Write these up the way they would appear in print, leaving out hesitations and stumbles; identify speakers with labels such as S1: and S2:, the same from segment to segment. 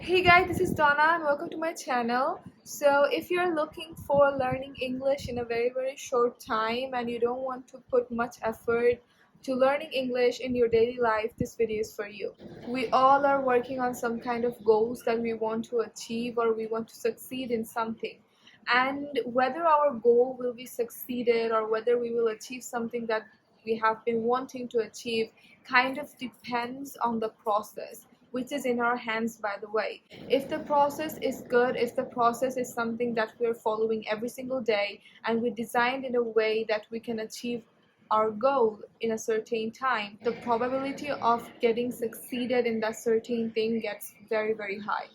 S1: Hey guys, this is Donna and welcome to my channel. So if you're looking for learning English in a very short time and you don't want to put much effort to learning English in your daily life, this video is for you. We all are working on some kind of goals that we want to achieve or we want to succeed in something. And whether our goal will be succeeded or whether we will achieve something that we have been wanting to achieve kind of depends on the process, which is in our hands, by the way. If the process is good, if the process is something that we're following every single day and we designed in a way that we can achieve our goal in a certain time, the probability of getting succeeded in that certain thing gets very high.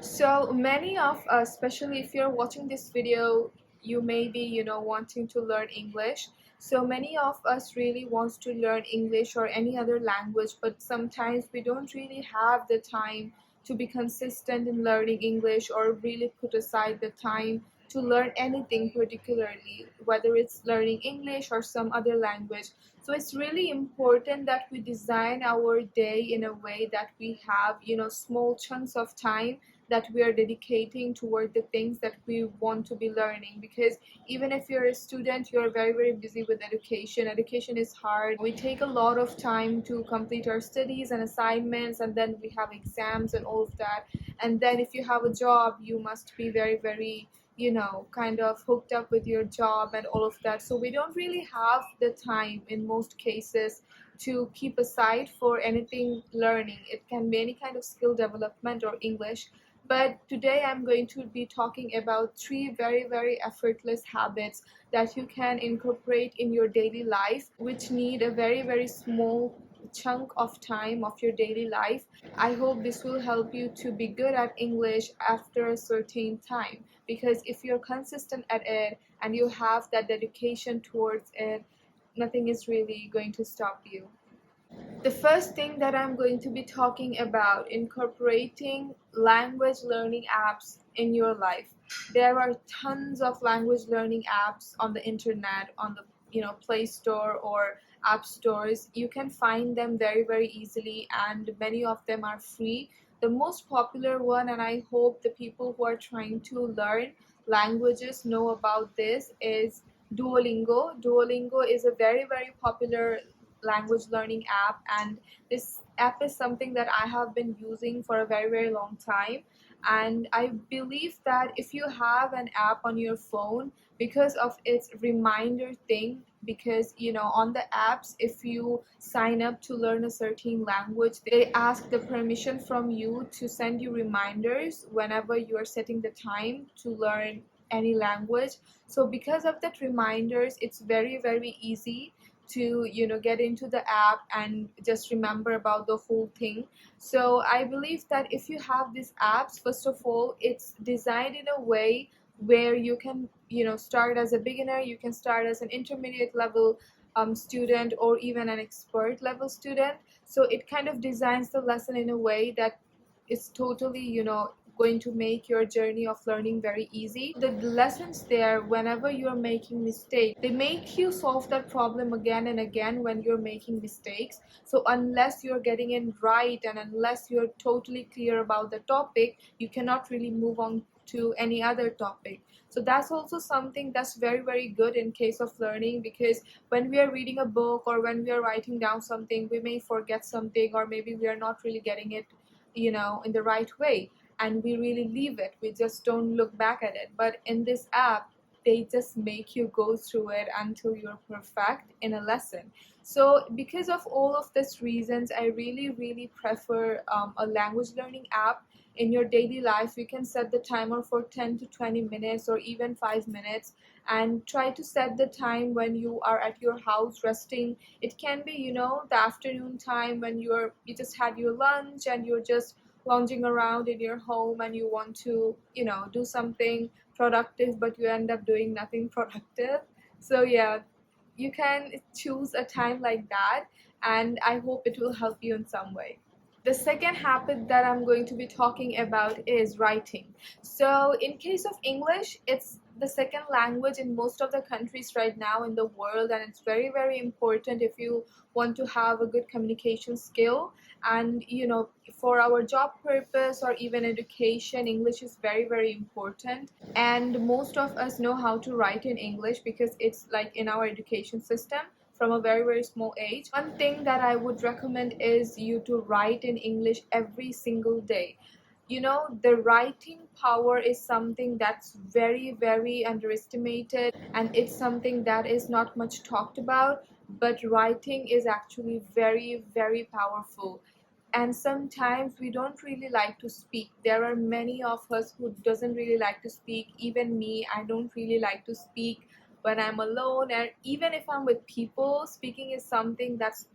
S1: So many of us, especially if you're watching this video, you may be, wanting to learn English. So many of us really wants to learn English or any other language, but sometimes we don't really have the time to be consistent in learning English or really put aside the time to learn anything particularly, whether it's learning English or some other language. So it's really important that we design our day in a way that we have, small chunks of time that we are dedicating toward the things that we want to be learning, because even if you're a student, you're very busy with education is hard. We take a lot of time to complete our studies and assignments, and then we have exams and all of that. And then if you have a job, you must be very kind of hooked up with your job and all of that. So we don't really have the time in most cases to keep aside for anything learning. It can be any kind of skill development or English. But today I'm going to be talking about three very effortless habits that you can incorporate in your daily life, which need a very small chunk of time of your daily life. I hope this will help you to be good at English after a certain time, because if you're consistent at it and you have that dedication towards it, nothing is really going to stop you. The first thing that I'm going to be talking about, incorporating language learning apps in your life. There are tons of language learning apps on the internet, on the Play Store or app stores. You can find them very easily, and many of them are free. The most popular one, and I hope the people who are trying to learn languages know about this, is Duolingo. Duolingo is a very popular language learning app, and this app is something that I have been using for a very long time. And I believe that if you have an app on your phone, because of its reminder thing, because on the apps, if you sign up to learn a certain language, they ask the permission from you to send you reminders whenever you are setting the time to learn any language. So because of that reminders, it's very easy to get into the app and just remember about the whole thing. So I believe that if you have these apps, first of all, it's designed in a way where you can start as a beginner, you can start as an intermediate level student, or even an expert level student. So it kind of designs the lesson in a way that is totally going to make your journey of learning very easy. The lessons there, whenever you're making mistakes, they make you solve that problem again and again when you're making mistakes. So unless you're getting it right and unless you're totally clear about the topic, you cannot really move on to any other topic. So that's also something that's very good in case of learning, because when we are reading a book or when we are writing down something, we may forget something, or maybe we are not really getting it in the right way, and we really leave it, we just don't look back at it. But in this app, they just make you go through it until you're perfect in a lesson. So because of all of these reasons, I really prefer a language learning app. In your daily life, you can set the timer for 10 to 20 minutes or even 5 minutes, and try to set the time when you are at your house resting. It can be the afternoon time when you just had your lunch and you're just lounging around in your home and you want to do something productive, but you end up doing nothing productive. So yeah, you can choose a time like that, and I hope it will help you in some way. The second habit that I'm going to be talking about is writing. So, in case of English, it's the second language in most of the countries right now in the world, and it's very, very important if you want to have a good communication skill. And for our job purpose or even education, English is very, very important. And most of us know how to write in English because it's like in our education system from a very, very small age. One thing that I would recommend is you to write in English every single day. The writing power is something that's very, very underestimated, and it's something that is not much talked about, but writing is actually very, very powerful. And sometimes we don't really like to speak. There are many of us who doesn't really like to speak. Even me, I don't really like to speak when I'm alone, and even if I'm with people. Speaking is something that's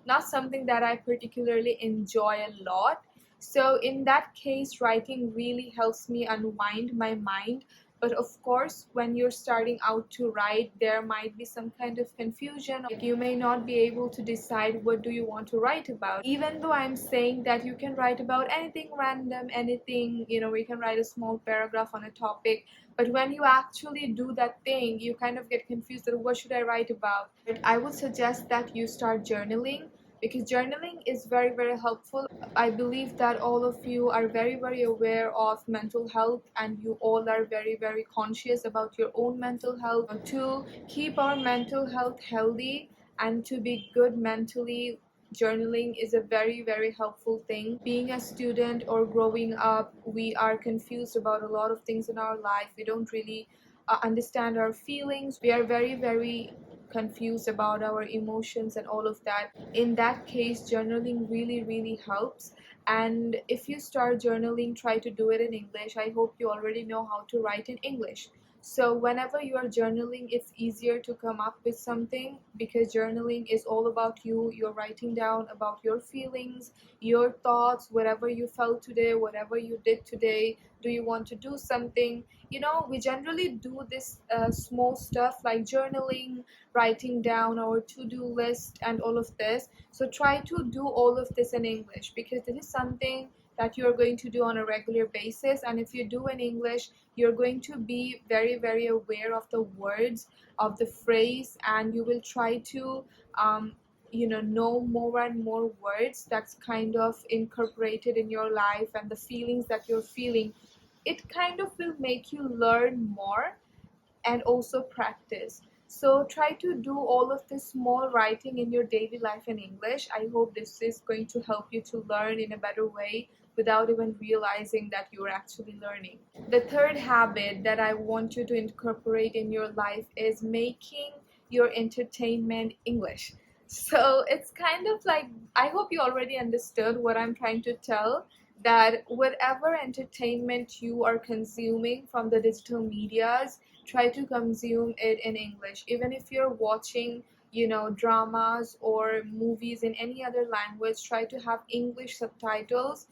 S1: not something that I particularly enjoy a lot. So, in that case, writing really helps me unwind my mind. But of course, when you're starting out to write, there might be some kind of confusion. Like you may not be able to decide what do you want to write about. Even though I'm saying that you can write about anything random, anything, we can write a small paragraph on a topic. But when you actually do that thing, you kind of get confused that what should I write about. But I would suggest that you start journaling, because journaling is very, very helpful. I believe that all of you are very, very aware of mental health, and you all are very, very conscious about your own mental health. To keep our mental health healthy and to be good mentally, journaling is a very, very helpful thing. Being a student or growing up, we are confused about a lot of things in our life. We don't really understand our feelings. We are very, very confused about our emotions and all of that. In that case, journaling really, really helps. And if you start journaling, try to do it in English. I hope you already know how to write in English. So whenever you are journaling, it's easier to come up with something, because journaling is all about you. You're writing down about your feelings, your thoughts, whatever you felt today, whatever you did today. Do you want to do something? We generally do this small stuff like journaling, writing down our to-do list, and all of this. So try to do all of this in English, because this is something that you're going to do on a regular basis. And if you do in English, you're going to be very, very aware of the words, of the phrase, and you will try to know more and more words that's kind of incorporated in your life, and the feelings that you're feeling. It kind of will make you learn more and also practice. So try to do all of this small writing in your daily life in English. I hope this is going to help you to learn in a better way without even realizing that you're actually learning. The third habit that I want you to incorporate in your life is making your entertainment English. So it's kind of like, I hope you already understood what I'm trying to tell, that whatever entertainment you are consuming from the digital medias, try to consume it in English. Even if you're watching, dramas or movies in any other language, try to have English subtitles,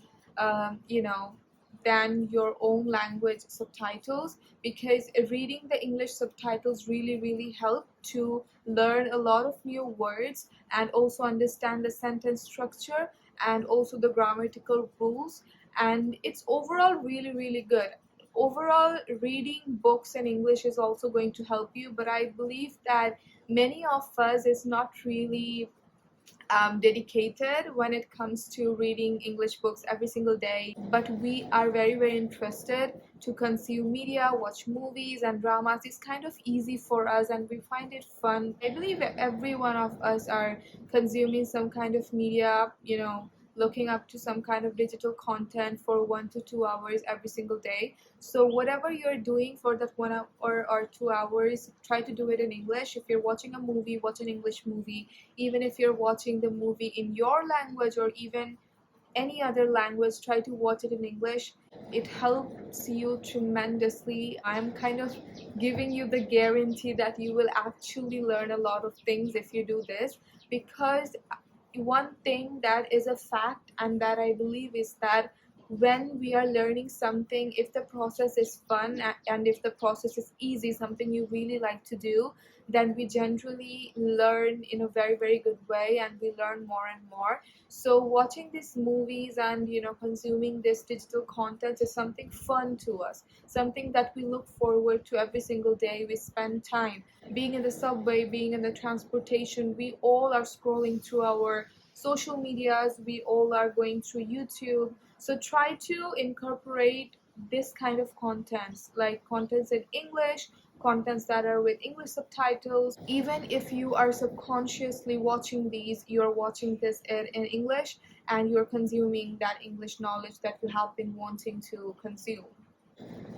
S1: than your own language subtitles, because reading the English subtitles really, really help to learn a lot of new words and also understand the sentence structure and also the grammatical rules. And it's overall really, really good. Overall, reading books in English is also going to help you, but I believe that many of us is not really dedicated when it comes to reading English books every single day. But we are very, very interested to consume media, watch movies and dramas. It's kind of easy for us and we find it fun. I believe that every one of us are consuming some kind of media, looking up to some kind of digital content for 1 to 2 hours every single day. So whatever you're doing for that 1 hour or 2 hours, try to do it in English. If you're watching a movie, watch an English movie. Even if you're watching the movie in your language or even any other language, try to watch it in English. It helps you tremendously. I'm kind of giving you the guarantee that you will actually learn a lot of things if you do this, because one thing that is a fact and that I believe is that when we are learning something, if the process is fun and if the process is easy, something you really like to do, then we generally learn in a very, very good way, and we learn more and more. So watching these movies and consuming this digital content is something fun to us, something that we look forward to every single day. We spend time being in the subway, being in the transportation, we all are scrolling through our social medias, we all are going through YouTube. So try to incorporate this kind of contents, like contents in English, contents that are with English subtitles. Even if you are subconsciously watching these, you're watching this in English, and you're consuming that English knowledge that you have been wanting to consume.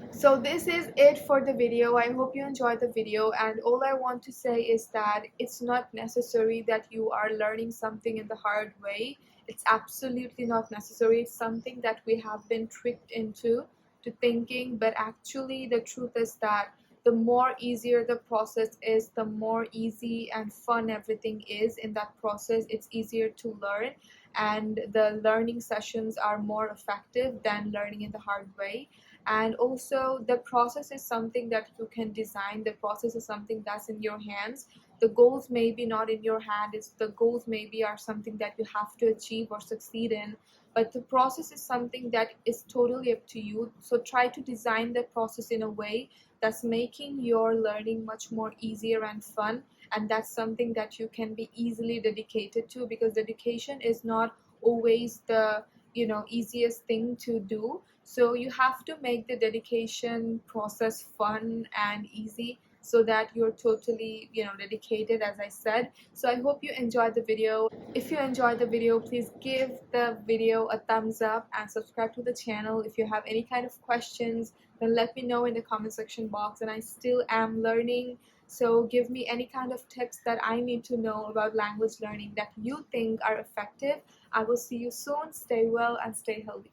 S1: So this is it for the video. I hope you enjoyed the video, and all I want to say is that it's not necessary that you are learning something in the hard way. It's absolutely not necessary. It's something that we have been tricked into to thinking, but actually the truth is that the more easier the process is, the more easy and fun everything is in that process. It's easier to learn, and the learning sessions are more effective than learning in the hard way. And also the process is something that you can design. The process is something that's in your hands. The goals may be not in your hand. It's the goals maybe are something that you have to achieve or succeed in, but the process is something that is totally up to you. So try to design the process in a way that's making your learning much more easier and fun, and that's something that you can be easily dedicated to, because dedication is not always the easiest thing to do. So you have to make the dedication process fun and easy, so that you're totally dedicated, as I said. So I hope you enjoyed the video. If you enjoyed the video, please give the video a thumbs up and subscribe to the channel. If you have any kind of questions, then let me know in the comment section box, and I still am learning. So give me any kind of tips that I need to know about language learning that you think are effective. I will see you soon. Stay well and stay healthy.